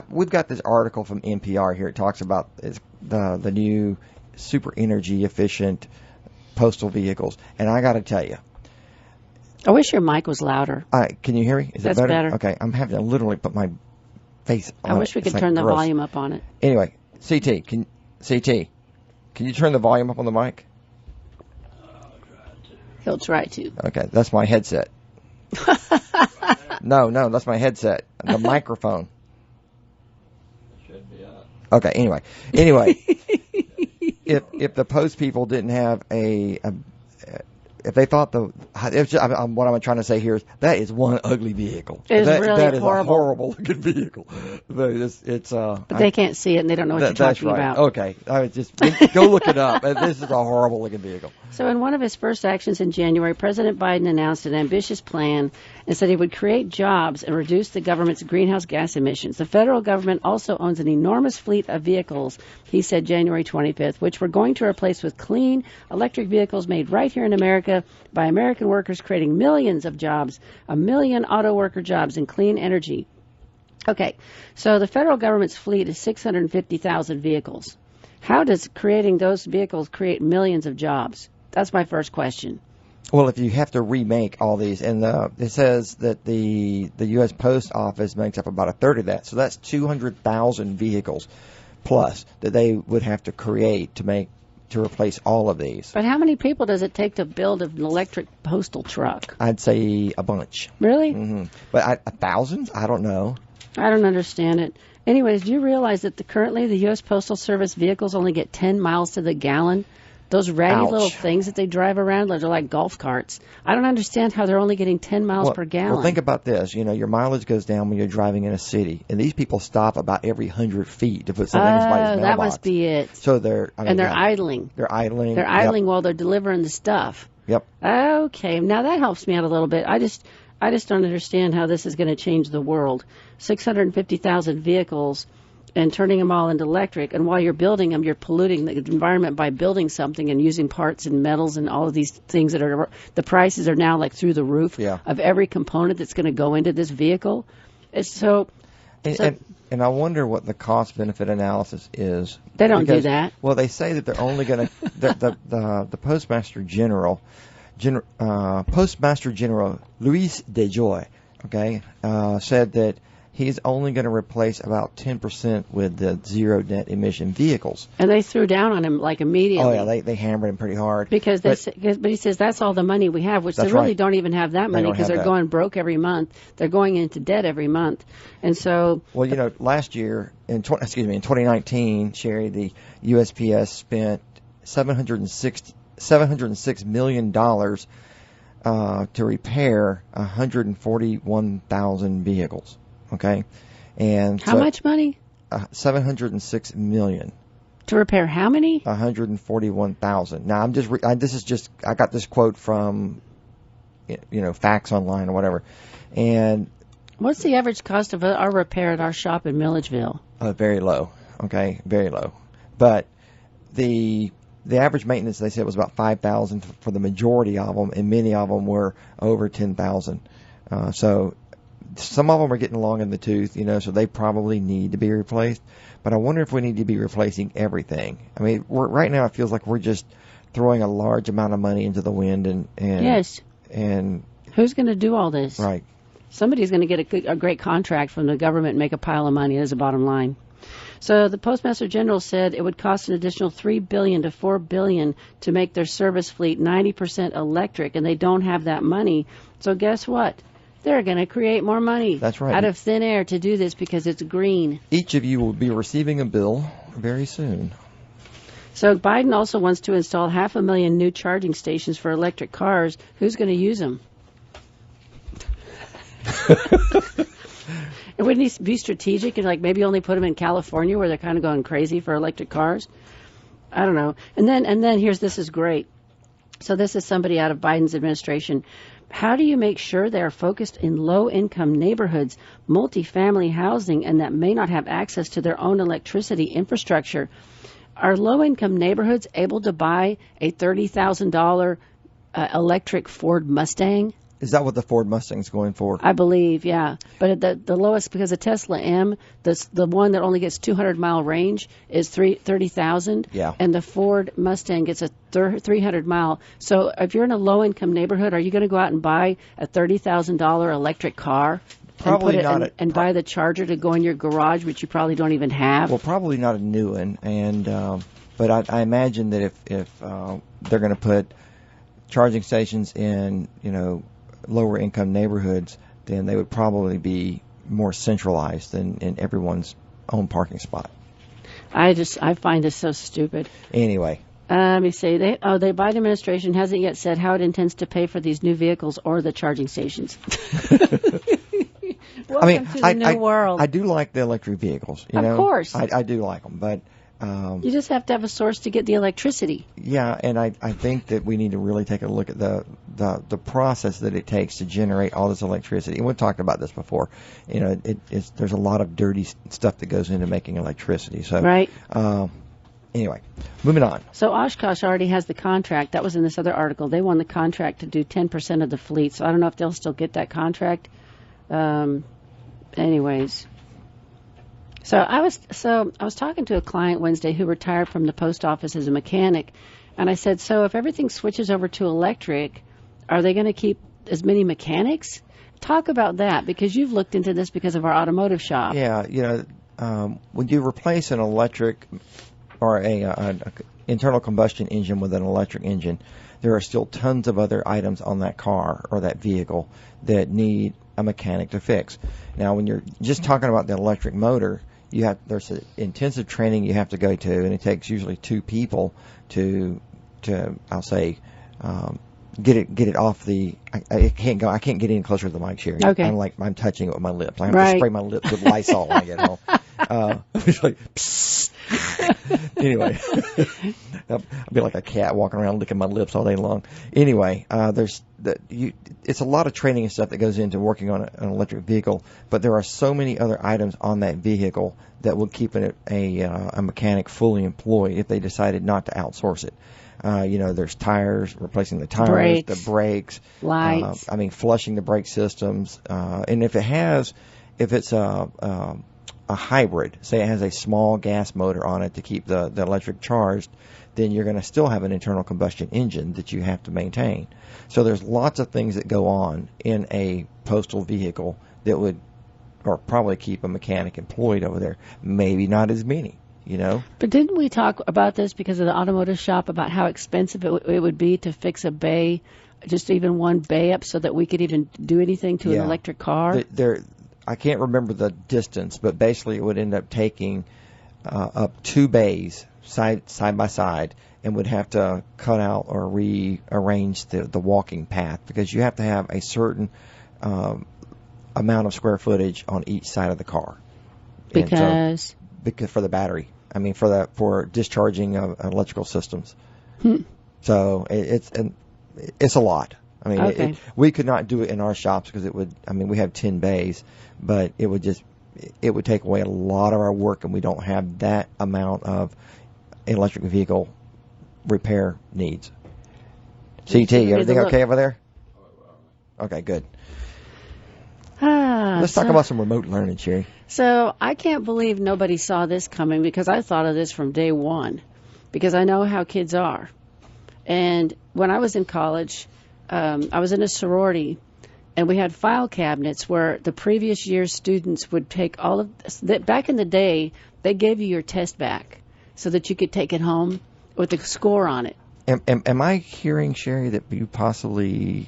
We've got this article from NPR here. It talks about the new super energy efficient postal vehicles. And I got to tell you. I wish your mic was louder. Can you hear me? Is That's it better? better. Okay. I'm having to literally put my face on it. I wish we could turn the volume up on it. Anyway, CT. Can you turn the volume up on the mic? He'll try to. Okay, that's my headset. No, that's my headset. The microphone. Should be up. Okay, anyway, if the Post people didn't have if they thought what I'm trying to say here is that is one ugly vehicle. It's really that is horrible. a horrible looking vehicle. But they can't see it and they don't know what you're talking about. Okay, I just go look it up. This is a horrible looking vehicle. So in one of his first actions in January, President Biden announced an ambitious plan and said he would create jobs and reduce the government's greenhouse gas emissions. The federal government also owns an enormous fleet of vehicles, he said January 25th, which we're going to replace with clean electric vehicles made right here in America by American workers, creating millions of jobs, 1 million auto worker jobs in clean energy. Okay, so the federal government's fleet is 650,000 vehicles. How does creating those vehicles create millions of jobs? That's my first question. Well, if you have to remake all these, and it says that the U.S. Post Office makes up about a third of that, so that's 200,000 vehicles plus that they would have to create to replace all of these. But how many people does it take to build an electric postal truck? I'd say a bunch. Really? Mm-hmm. But 1,000? I don't know. I don't understand it. Anyways, do you realize that currently the U.S. Postal Service vehicles only get 10 miles to the gallon? Those ratty little things that they drive around, they're like golf carts. I don't understand how they're only getting 10 miles per gallon. Well, think about this. Your mileage goes down when you're driving in a city, and these people stop about every 100 feet to put something in somebody's mailbox. That must be it. So they're idling. They're idling. They're idling while they're delivering the stuff. Yep. Okay, now that helps me out a little bit. I just don't understand how this is going to change the world. 650,000 vehicles and turning them all into electric. And while you're building them, you're polluting the environment by building something and using parts and metals and all of these things that are, the prices are now like through the roof of every component that's going to go into this vehicle. And I wonder what the cost-benefit analysis is. They don't do that. Well, they say that they're only going to, the Postmaster General Luis DeJoy, said that he's only going to replace about 10% with the zero net emission vehicles. And they threw down on him like immediately. Oh yeah, they hammered him pretty hard. But he says that's all the money we have, which they really don't even have that money because they're going broke every month. They're going into debt every month, and so. Well, last year in 2019, Sherri, the USPS spent $706 million to repair 141,000 vehicles. Okay, and how much money? $706 million to repair how many? 141,000. Now I got this quote from, Facts Online or whatever, and what's the average cost of our repair at our shop in Milledgeville? Very low. Okay, very low. But the average maintenance they said was about $5,000 for the majority of them, and many of them were over $10,000. So. Some of them are getting long in the tooth, so they probably need to be replaced. But I wonder if we need to be replacing everything. I mean, right now it feels like we're just throwing a large amount of money into the wind. And yes. And who's going to do all this? Right. Somebody's going to get a great contract from the government and make a pile of money as a bottom line. So the Postmaster General said it would cost an additional $3 billion to $4 billion to make their service fleet 90% electric, and they don't have that money. So guess what? They're going to create more money out of thin air to do this because it's green. Each of you will be receiving a bill very soon. So Biden also wants to install 500,000 new charging stations for electric cars. Who's going to use them? And wouldn't he be strategic and maybe only put them in California where they're kind of going crazy for electric cars? I don't know. And then this is great. So this is somebody out of Biden's administration. How do you make sure they are focused in low-income neighborhoods, multifamily housing, and that may not have access to their own electricity infrastructure? Are low-income neighborhoods able to buy a $30,000 electric Ford Mustang? Is that what the Ford Mustang's going for? I believe, yeah. But the lowest, because the Tesla M, the one that only gets 200-mile range is $30,000. Yeah. And the Ford Mustang gets a 300-mile. So if you're in a low-income neighborhood, are you going to go out and buy a $30,000 electric car? Probably and put not it and buy the charger to go in your garage, which you probably don't even have. Well, probably not a new one, and but I imagine that if they're going to put charging stations in lower income neighborhoods, then they would probably be more centralized than in everyone's own parking spot. I find this so stupid. Anyway. Let me see. The Biden administration hasn't yet said how it intends to pay for these new vehicles or the charging stations. Welcome to the new world. I do like the electric vehicles. Of course. I do like them, but you just have to have a source to get the electricity. Yeah, and I think that we need to really take a look at the process that it takes to generate all this electricity. And we've talked about this before. There's a lot of dirty stuff that goes into making electricity. So right. Anyway, moving on. So Oshkosh already has the contract. That was in this other article. They won the contract to do 10% of the fleet. So I don't know if they'll still get that contract. Anyways. So I was talking to a client Wednesday who retired from the post office as a mechanic, and I said, so if everything switches over to electric, are they going to keep as many mechanics? Talk about that, because you've looked into this because of our automotive shop. Yeah, when you replace an electric or an internal combustion engine with an electric engine, there are still tons of other items on that car or that vehicle that need a mechanic to fix. Now, when you're just talking about the electric motor, there's an intensive training you have to go to, and it takes usually two people to I'll say get it off the. I can't get any closer to the mic, Sherri. Okay. I'm touching it with my lips. I have to spray my lips with Lysol when I get home. It's like, psst. Anyway, I'll be like a cat walking around licking my lips all day long. Anyway, it's a lot of training and stuff that goes into working on an electric vehicle, but there are so many other items on that vehicle that will keep a mechanic fully employed if they decided not to outsource it. There's tires, replacing the tires, the brakes, lights. Flushing the brake systems, and if it's a hybrid, say it has a small gas motor on it to keep the electric charged, then you're going to still have an internal combustion engine that you have to maintain. So there's lots of things that go on in a postal vehicle that would or probably keep a mechanic employed over there. Maybe not as many, But didn't we talk about this because of the automotive shop, about how expensive it would be to fix a bay, just even one bay up, so that we could even do anything to an electric car? I can't remember the distance, but basically it would end up taking up two bays side by side, and would have to cut out or rearrange the walking path, because you have to have a certain amount of square footage on each side of the car. Because for the battery. For discharging of electrical systems. So it's a lot. Okay. We could not do it in our shops because it would. We have 10 bays, but it would take away a lot of our work, and we don't have that amount of electric vehicle repair needs. CT, everything okay over there? Okay, good. Let's talk about some remote learning, Sherri. So I can't believe nobody saw this coming, because I thought of this from day one, because I know how kids are. And when I was in college, I was in a sorority, and we had file cabinets where the previous year's students would take all of that. Back in the day, they gave you your test back so that you could take it home with a score on it. Am I hearing, Sherri, that you possibly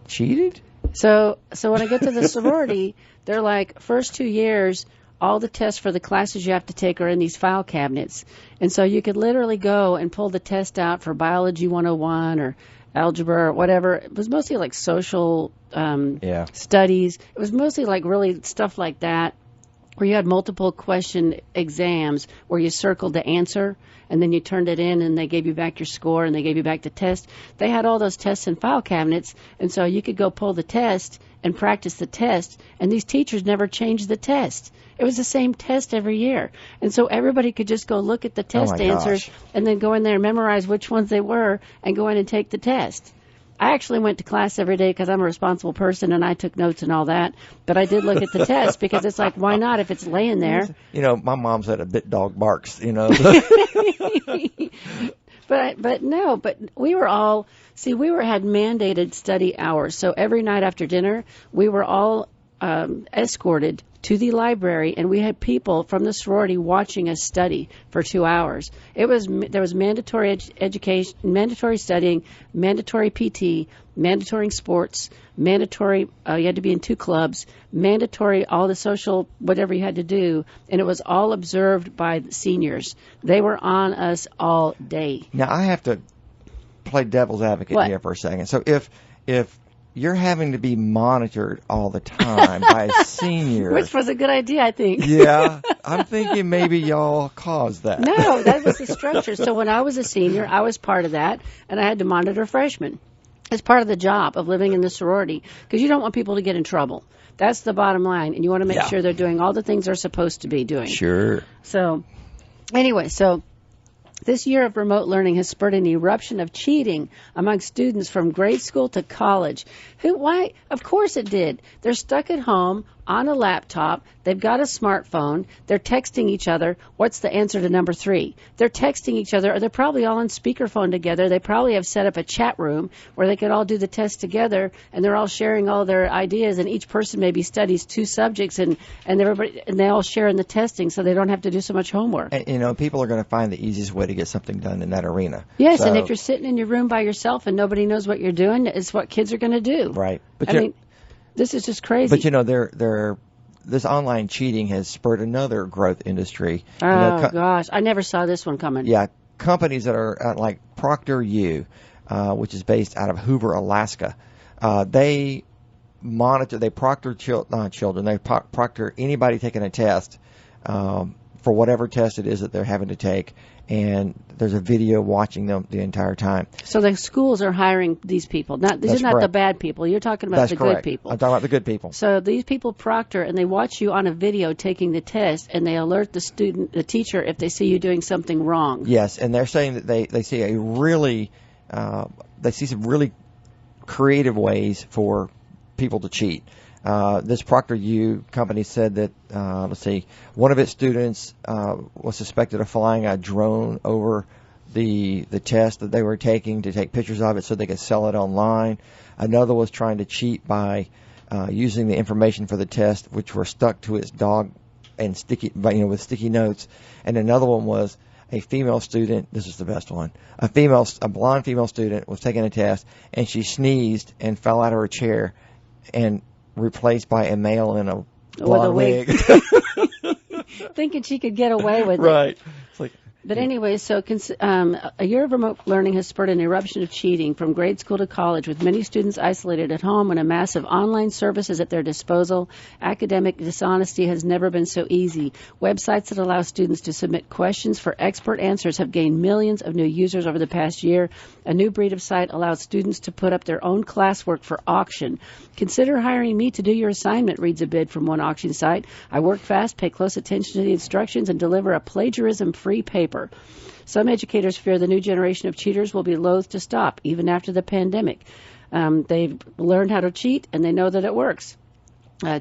cheated? So when I get to the sorority, they're like, first 2 years, all the tests for the classes you have to take are in these file cabinets. And so you could literally go and pull the test out for Biology 101 or algebra or whatever. It was mostly like social studies. It was mostly like really stuff like that, where you had multiple question exams where you circled the answer and then you turned it in and they gave you back your score and they gave you back the test. They had all those tests in file cabinets, and so you could go pull the test and practice the test, and these teachers never changed the test. It was the same test every year. And so everybody could just go look at the test answers and then go in there and memorize which ones they were and go in and take the test. I actually went to class every day because I'm a responsible person, and I took notes and all that. But I did look at the test because it's like, why not if it's laying there? My mom said a bit dog barks, But we were had mandated study hours. So every night after dinner, we were all escorted to the library, and we had people from the sorority watching us study for 2 hours. There was mandatory education, mandatory studying, mandatory PT, mandatory sports, mandatory you had to be in 2 clubs, mandatory all the social whatever you had to do, and it was all observed by the seniors. They were on us all day. Now I have to play devil's advocate here for a second. So if you're having to be monitored all the time by a senior. Which was a good idea, I think. Yeah. I'm thinking maybe y'all caused that. No, that was the structure. So when I was a senior, I was part of that, and I had to monitor freshmen. It's part of the job of living in the sorority, because you don't want people to get in trouble. That's the bottom line, and you want to make sure they're doing all the things they're supposed to be doing. Sure. So, anyway, this year of remote learning has spurred an eruption of cheating among students from grade school to college. Why? Of course it did. They're stuck at home on a laptop. They've got a smartphone. They're texting each other. What's the answer to number 3? They're texting each other, or they're probably all on speakerphone together. They probably have set up a chat room where they could all do the test together, and they're all sharing all their ideas, and each person maybe studies 2 subjects, and they all share in the testing, so they don't have to do so much homework. And, people are going to find the easiest way to get something done in that arena. Yes, and if you're sitting in your room by yourself and nobody knows what you're doing, it's what kids are going to do. Right. But I mean, this is just crazy. But this online cheating has spurred another growth industry. Oh, gosh. I never saw this one coming. Yeah. Companies that are like Procter which is based out of Hoover, Alaska, they proctor children. They proctor anybody taking a test for whatever test it is that they're having to take. And there's a video watching them the entire time. So the schools are hiring these people. These are not the bad people. You're talking about the good people. I'm talking about the good people. So these people proctor, and they watch you on a video taking the test, and they alert the teacher if they see you doing something wrong. Yes, and they're saying that they see some really creative ways for people to cheat. This Procter company said that, one of its students was suspected of flying a drone over the test that they were taking to take pictures of it so they could sell it online. Another was trying to cheat by using the information for the test, which were stuck to its dog and with sticky notes. And another one was a female student. This is the best one. A blonde female student was taking a test, and she sneezed and fell out of her chair and replaced by a male in a blonde wig. Thinking she could get away with it. Right. It's like, but anyway, so a year of remote learning has spurred an eruption of cheating from grade school to college, with many students isolated at home and a mass of online services at their disposal. Academic dishonesty has never been so easy. Websites that allow students to submit questions for expert answers have gained millions of new users over the past year. A new breed of site allows students to put up their own classwork for auction. Consider hiring me to do your assignment, reads a bid from one auction site. I work fast, pay close attention to the instructions, and deliver a plagiarism-free paper. Some educators fear the new generation of cheaters will be loath to stop, even after the pandemic. They've learned how to cheat, and they know that it works.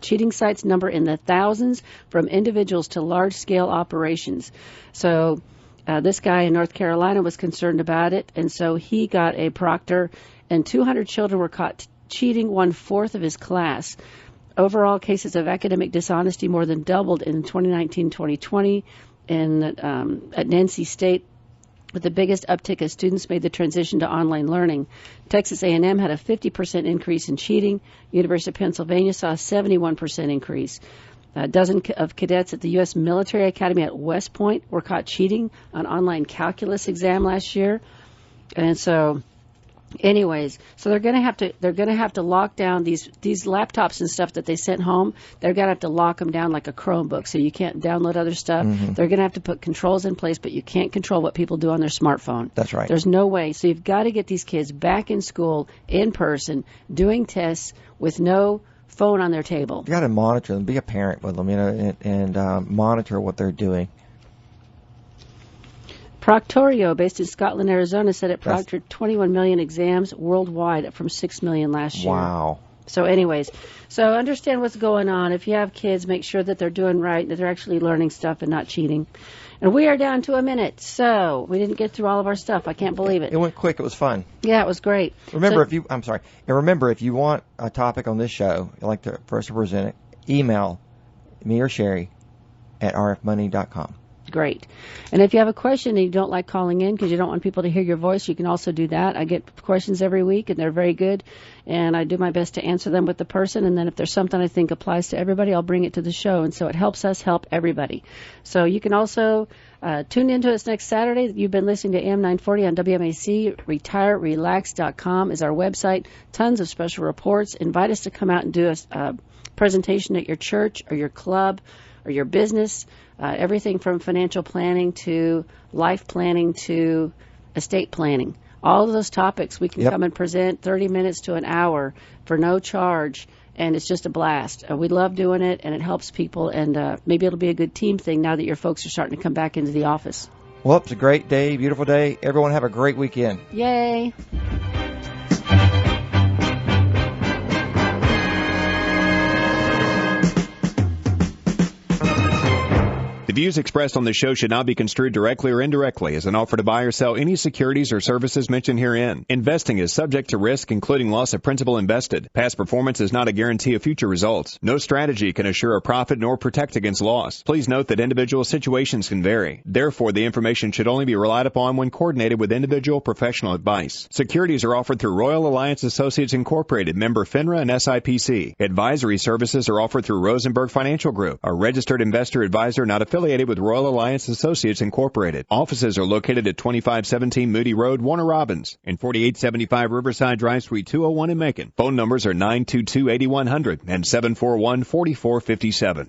Cheating sites number in the thousands, from individuals to large-scale operations. So this guy in North Carolina was concerned about it, and so he got a proctor, and 200 children were caught cheating 1/4 of his class. Overall, cases of academic dishonesty more than doubled in 2019-2020 at Nancy State, with the biggest uptick as students made the transition to online learning. Texas A&M had a 50% increase in cheating. University of Pennsylvania saw a 71% increase. A dozen of cadets at the U.S. Military Academy at West Point were caught cheating on online calculus exam last year. And so, anyways, so they're going to have to lock down these laptops and stuff that they sent home. They're going to have to lock them down like a Chromebook, so you can't download other stuff. Mm-hmm. They're going to have to put controls in place, but you can't control what people do on their smartphone. That's right. There's no way. So you've got to get these kids back in school in person, doing tests with no phone on their table. You got to monitor them. Be a parent with them, and monitor what they're doing. Proctorio, based in Scotland, Arizona, said it proctored 21 million exams worldwide, up from 6 million last year. Wow. So anyways, understand what's going on. If you have kids, make sure that they're doing right, that they're actually learning stuff and not cheating. And we are down to a minute, so we didn't get through all of our stuff. I can't believe it. It went quick. It was fun. Yeah, it was great. Remember, if you want a topic on this show, you'd like for us to present it, email me or Sherri at rfmoney.com. Great. And if you have a question and you don't like calling in because you don't want people to hear your voice, you can also do that. I get questions every week, and they're very good, and I do my best to answer them with the person. And then if there's something I think applies to everybody, I'll bring it to the show. And so it helps us help everybody. So you can also tune into us next Saturday. You've been listening to AM 940 on WMAC. RetireRelax.com is our website. Tons of special reports. Invite us to come out and do a presentation at your church or your club or your business. Everything from financial planning to life planning to estate planning. All of those topics we can come and present 30 minutes to an hour for no charge, and it's just a blast. We love doing it, and it helps people, and maybe it'll be a good team thing now that your folks are starting to come back into the office. Well, it's a great day, beautiful day. Everyone have a great weekend. Yay. The views expressed on the show should not be construed directly or indirectly as an offer to buy or sell any securities or services mentioned herein. Investing is subject to risk, including loss of principal invested. Past performance is not a guarantee of future results. No strategy can assure a profit nor protect against loss. Please note that individual situations can vary. Therefore, the information should only be relied upon when coordinated with individual professional advice. Securities are offered through Royal Alliance Associates Incorporated, member FINRA and SIPC. Advisory services are offered through Rosenberg Financial Group, a registered investor advisor not affiliated with Royal Alliance Associates Incorporated. Offices are located at 2517 Moody Road, Warner Robins, and 4875 Riverside Drive, Suite 201 in Macon. Phone numbers are 922-8100 and 741-4457.